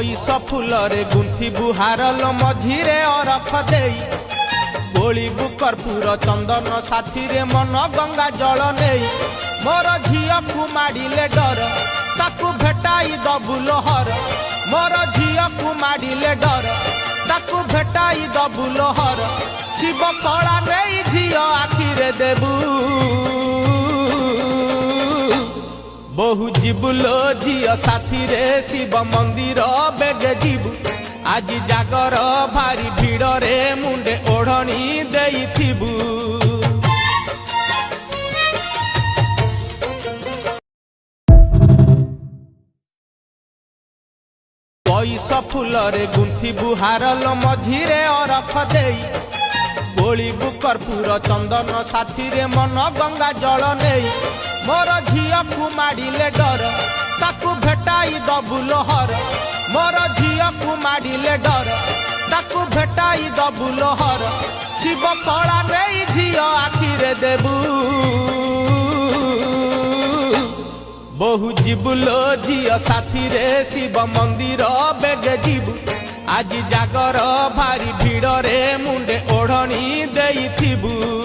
कईस फूलरे गुंथिबु हारल मझिरे अरख देई बोलिबु कर्पूर चंदन साथी रे मन गंगा जल नेई मोर झिया को माडिले डर ताकू भेटाई दबु लोहर मोर झिया को माडिले डर ताकू भेटाई दबु लोहर शिव कला नहीं झिया आखिरे देबू बहु जीवुलो झिया साथी रे शिव मंदिर बेगे जीवु आज जागर भारी भीड़ रे मुंडे ओढ़नी देइथिबु कईस फूलरे गुंथिबु हारल मझिरे अरख देई बोलिबु कर्पूर चंदन साथी रे मन गंगा जल नेई मोर झिया को माडिले डर ताकू भेटाई दबु लोहर मोर झिया को माडिले डर ताकू भेटाई दबु लोहर शिव कला नहीं झिया आखिरे देबू बहु जीवुलो झिया साथी रे शिव मंदिर बेगे जीवु आज जागर भारी भीड़ रे मुंडे ओढ़नी देइथिबु।